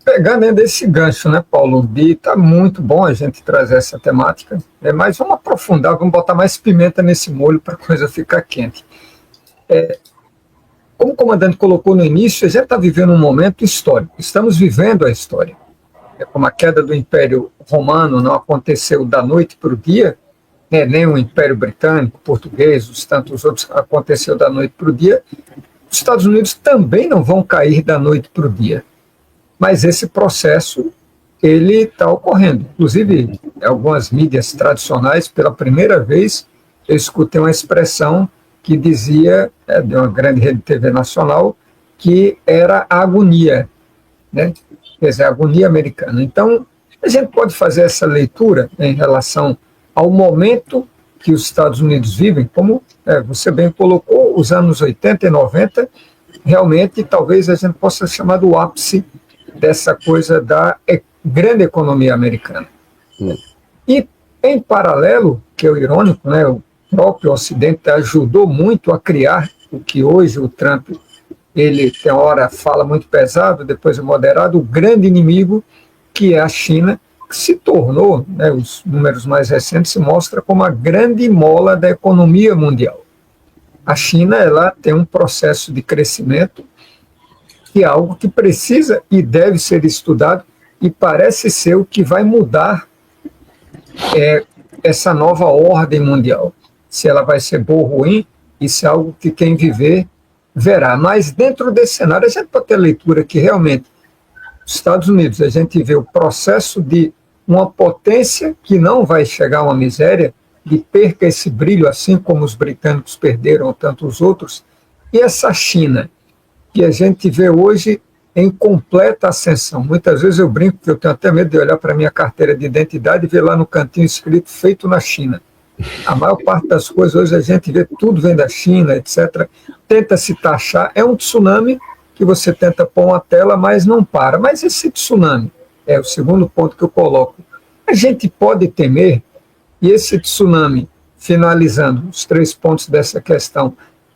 pegando ainda esse gancho, né, Paulo? Está muito bom a gente trazer essa temática, mas vamos aprofundar, vamos botar mais pimenta nesse molho para a coisa ficar quente. Como o comandante colocou no início, a gente está vivendo um momento histórico, estamos vivendo a história. Como a queda do Império Romano não aconteceu da noite para o dia, nem o Império Britânico, Português, os tantos outros aconteceu da noite para o dia, os Estados Unidos também não vão cair da noite para o dia. Mas esse processo, ele está ocorrendo. Inclusive, algumas mídias tradicionais, pela primeira vez, eu escutei uma expressão que dizia, de uma grande rede de TV nacional, que era a agonia, né? Quer dizer, a agonia americana. Então, a gente pode fazer essa leitura em relação ao momento que os Estados Unidos vivem, como você bem colocou, os anos 80 e 90, realmente talvez a gente possa chamar do ápice dessa coisa da grande economia americana. E, em paralelo, que é o irônico, né, o próprio Ocidente ajudou muito a criar o que hoje o Trump, ele tem hora fala muito pesado, depois é moderado, o grande inimigo, que é a China, que se tornou, né, os números mais recentes se mostram como a grande mola da economia mundial. A China, ela tem um processo de crescimento que é algo que precisa e deve ser estudado e parece ser o que vai mudar essa nova ordem mundial. Se ela vai ser boa ou ruim, isso é algo que quem viver verá. Mas dentro desse cenário, a gente pode ter leitura que realmente os Estados Unidos, a gente vê o processo de uma potência que não vai chegar a uma miséria, de perca esse brilho, assim como os britânicos perderam, tantos outros, e essa China, que a gente vê hoje em completa ascensão. Muitas vezes eu brinco que eu tenho até medo de olhar para a minha carteira de identidade e ver lá no cantinho escrito feito na China. A maior parte das coisas hoje a gente vê, tudo vem da China, etc. Tenta se taxar, é um tsunami que você tenta pôr uma tela, mas não para. Mas esse tsunami, é o segundo ponto que eu coloco, a gente pode temer, e esse tsunami, finalizando os 3 pontos dessa questão,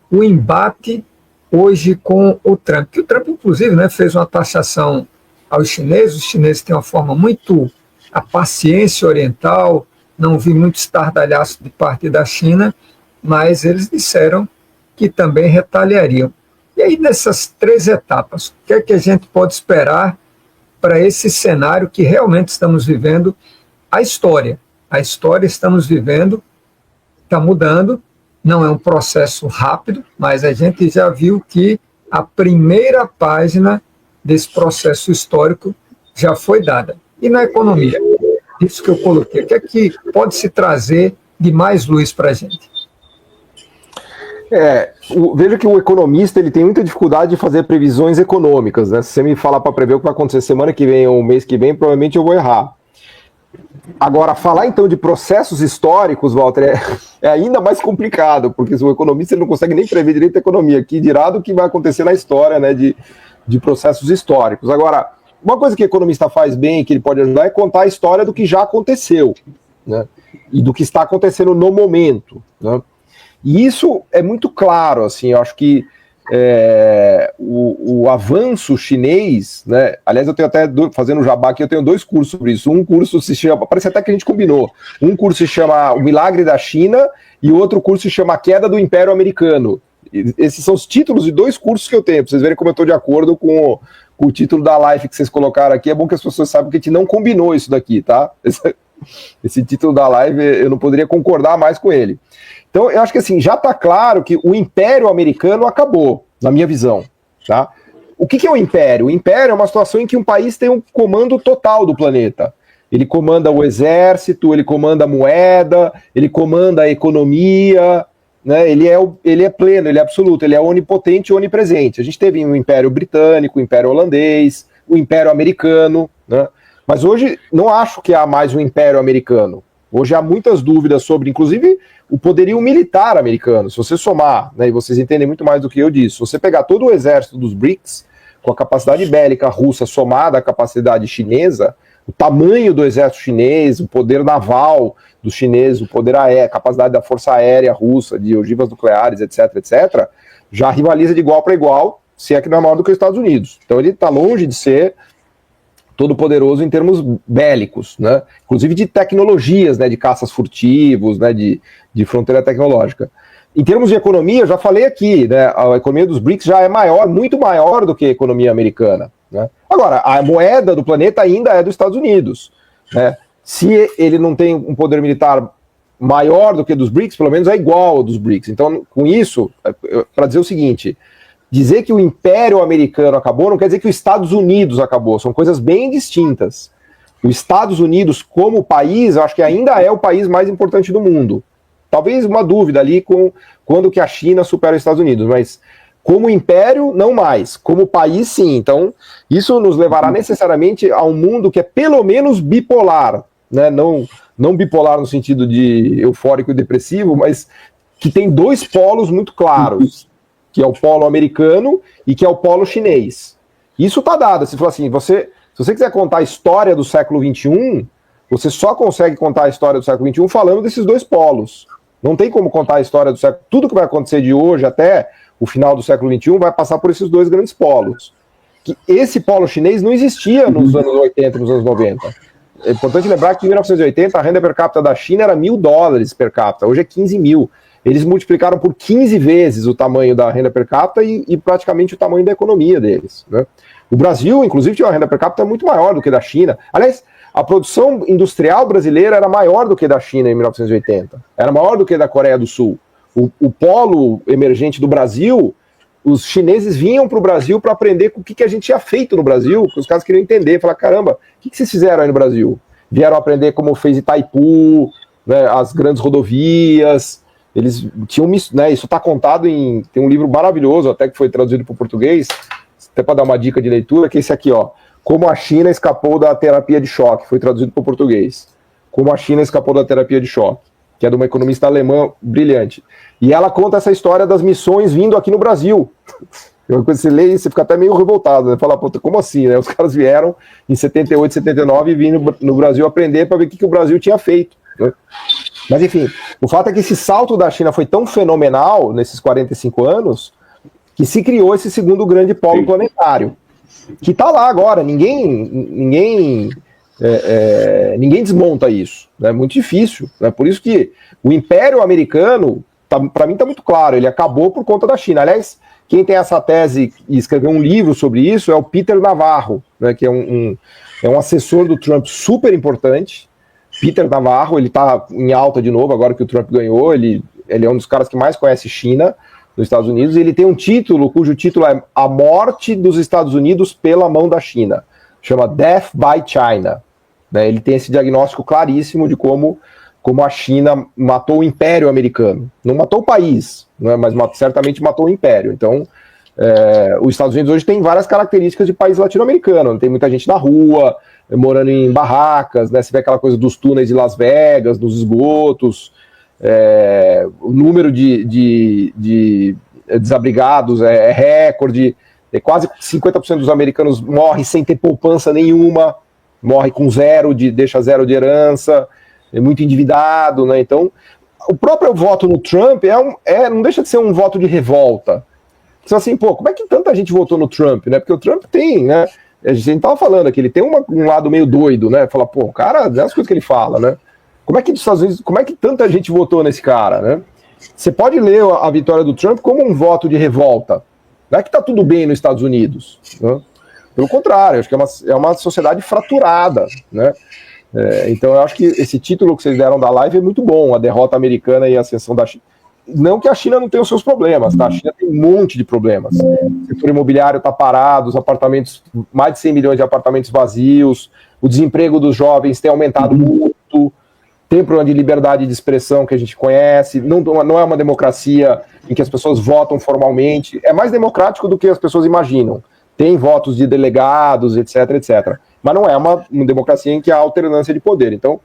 o embate hoje com o Trump, que o Trump, inclusive, né, fez uma taxação aos chineses, os chineses têm uma forma muito, a paciência oriental, não vi muito estardalhaço de parte da China, mas eles disseram que também retaliariam. E aí, nessas 3 etapas, o que é que a gente pode esperar para esse cenário que realmente estamos vivendo? A história estamos vivendo, está mudando, não é um processo rápido, mas a gente já viu que a primeira página desse processo histórico já foi dada. E na economia, isso que eu coloquei, o que é que pode se trazer de mais luz para a gente? Veja que o economista ele tem muita dificuldade de fazer previsões econômicas, né? Se você me falar para prever o que vai acontecer semana que vem ou mês que vem, provavelmente eu vou errar. Agora, falar então de processos históricos, Walter, é ainda mais complicado, porque o economista ele não consegue nem prever direito a economia, que dirá do que vai acontecer na história, né, de processos históricos. Agora, uma coisa que o economista faz bem, que ele pode ajudar, é contar a história do que já aconteceu, né, e do que está acontecendo no momento, né. E isso é muito claro, assim, eu acho que o avanço chinês, né? Aliás, eu tenho até, fazendo jabá aqui, eu tenho 2 cursos sobre isso. Um curso se chama, parece até que a gente combinou, um curso se chama O Milagre da China e o outro curso se chama A Queda do Império Americano. Esses são os títulos de 2 cursos que eu tenho, para vocês verem como eu estou de acordo com o título da live que vocês colocaram aqui. É bom que as pessoas saibam que a gente não combinou isso daqui, tá? Esse título da live, eu não poderia concordar mais com ele. Então, eu acho que assim, já está claro que o Império Americano acabou, na minha visão, tá? O que é o Império? O Império é uma situação em que um país tem um comando total do planeta. Ele comanda o exército, ele comanda a moeda, ele comanda a economia, né? Ele é pleno, ele é absoluto, ele é onipotente e onipresente. A gente teve o Império Britânico, o Império Holandês, o Império Americano, né? Mas hoje não acho que há mais um Império Americano. Hoje há muitas dúvidas sobre, inclusive, o poderio militar americano. Se você somar, né, e vocês entendem muito mais do que eu disso, se você pegar todo o exército dos BRICS, com a capacidade bélica russa somada à capacidade chinesa, o tamanho do exército chinês, o poder naval dos chineses, o poder aéreo, a capacidade da força aérea russa, de ogivas nucleares, etc., etc., já rivaliza de igual para igual, se é que não é maior do que os Estados Unidos. Então ele está longe de ser todo poderoso em termos bélicos, né? Inclusive de tecnologias, né? De caças furtivos, né? De fronteira tecnológica. Em termos de economia, eu já falei aqui, né? A economia dos BRICS já é maior, muito maior do que a economia americana, né? Agora, a moeda do planeta ainda é dos Estados Unidos, né? Se ele não tem um poder militar maior do que dos BRICS, pelo menos é igual ao dos BRICS. Então, com isso, para dizer o seguinte, dizer que o Império Americano acabou não quer dizer que os Estados Unidos acabou, são coisas bem distintas. Os Estados Unidos, como país, eu acho que ainda é o país mais importante do mundo. Talvez uma dúvida ali com quando que a China supera os Estados Unidos, mas como império, não mais. Como país, sim. Então, isso nos levará necessariamente a um mundo que é pelo menos bipolar, né? Não bipolar no sentido de eufórico e depressivo, mas que tem dois polos muito claros, que é o polo americano e que é o polo chinês. Isso está dado. Se for assim, se você quiser contar a história do século XXI, você só consegue contar a história do século XXI falando desses dois polos. Não tem como contar a história do século... Tudo que vai acontecer de hoje até o final do século XXI vai passar por esses dois grandes polos. Que esse polo chinês não existia nos anos 80, nos anos 90. É importante lembrar que em 1980 a renda per capita da China era $1.000 per capita, hoje é 15 mil. Eles multiplicaram por 15 vezes o tamanho da renda per capita e praticamente o tamanho da economia deles, né? O Brasil, inclusive, tinha uma renda per capita muito maior do que da China. Aliás, a produção industrial brasileira era maior do que da China em 1980, era maior do que da Coreia do Sul. O polo emergente do Brasil, os chineses vinham para o Brasil para aprender com o que a gente tinha feito no Brasil, que os caras queriam entender, falar, caramba, o que vocês fizeram aí no Brasil? Vieram aprender como fez Itaipu, né, as grandes rodovias, eles tinham, né, isso está contado tem um livro maravilhoso, até que foi traduzido para o português, até para dar uma dica de leitura, que é esse aqui, ó, Como a China escapou da terapia de choque, foi traduzido para o português. Como a China escapou da terapia de choque, que é de uma economista alemã brilhante. E ela conta essa história das missões vindo aqui no Brasil. Quando você lê isso, você fica até meio revoltado, né? Fala, puta, como assim, né? Os caras vieram em 78, 79 e vindo no Brasil aprender para ver o que o Brasil tinha feito, né? Mas enfim, o fato é que esse salto da China foi tão fenomenal nesses 45 anos que se criou esse segundo grande polo planetário, que está lá agora, ninguém desmonta isso, é, né? Muito difícil, né? Por isso que o Império Americano, para mim está muito claro, ele acabou por conta da China. Aliás, quem tem essa tese e escreveu um livro sobre isso é o Peter Navarro, né, que é um assessor do Trump super importante. Peter Navarro, ele está em alta de novo, agora que o Trump ganhou, ele é um dos caras que mais conhece China nos Estados Unidos, e ele tem um título, cujo título é A Morte dos Estados Unidos pela Mão da China, chama Death by China, né? Ele tem esse diagnóstico claríssimo de como a China matou o Império Americano, não matou o país, né, mas certamente matou o Império. Então, os Estados Unidos hoje tem várias características de país latino-americano, tem muita gente na rua, morando em barracas, né? Você vê aquela coisa dos túneis de Las Vegas, dos esgotos, o número de desabrigados é recorde, quase 50% dos americanos morrem sem ter poupança nenhuma, morre com deixa zero de herança, é muito endividado, né? Então, o próprio voto no Trump não deixa de ser um voto de revolta. Então, assim, pô, como é que tanta gente votou no Trump, né? Porque o Trump tem, né? A gente tava falando aqui, ele tem um lado meio doido, né? Fala, pô, o cara, é as coisas que ele fala, né? Como é que tanta gente votou nesse cara, né? Você pode ler a vitória do Trump como um voto de revolta. Não é que tá tudo bem nos Estados Unidos, né? Pelo contrário, acho que é uma sociedade fraturada, né? Então eu acho que esse título que vocês deram da live é muito bom, a derrota americana e a ascensão da China. Não que a China não tenha os seus problemas, tá? A China tem um monte de problemas. O setor imobiliário está parado, os apartamentos, mais de 100 milhões de apartamentos vazios, o desemprego dos jovens tem aumentado muito, tem problema de liberdade de expressão que a gente conhece, não é uma democracia em que as pessoas votam formalmente, é mais democrático do que as pessoas imaginam. Tem votos de delegados, etc, etc. Mas não é uma democracia em que há alternância de poder. Então,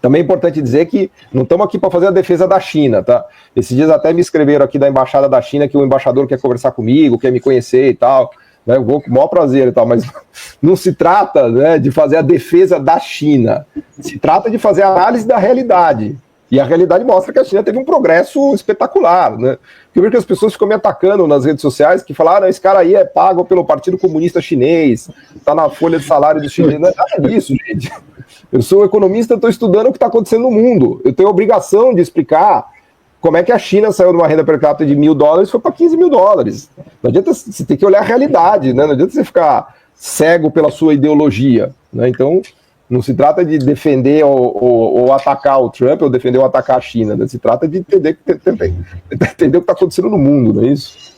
também é importante dizer que não estamos aqui para fazer a defesa da China, tá? Esses dias até me escreveram aqui da Embaixada da China que o embaixador quer conversar comigo, quer me conhecer e tal, né? Eu vou com o maior prazer e tal, mas não se trata, né, de fazer a defesa da China, se trata de fazer a análise da realidade, E a realidade mostra que a China teve um progresso espetacular, né? Eu vejo que as pessoas ficam me atacando nas redes sociais, que falaram, esse cara aí é pago pelo Partido Comunista Chinês, está na folha de salário dos chineses. Não é nada disso, gente. Eu sou economista, estou estudando o que está acontecendo no mundo. Eu tenho a obrigação de explicar como é que a China saiu de uma renda per capita de $1.000 e foi para $15.000. Não adianta, você tem que olhar a realidade, né? Não adianta você ficar cego pela ssua ideologia, né? Então, não se trata de defender ou atacar o Trump ou defender ou atacar a China, né? Se trata de entender o que está acontecendo no mundo, não é isso?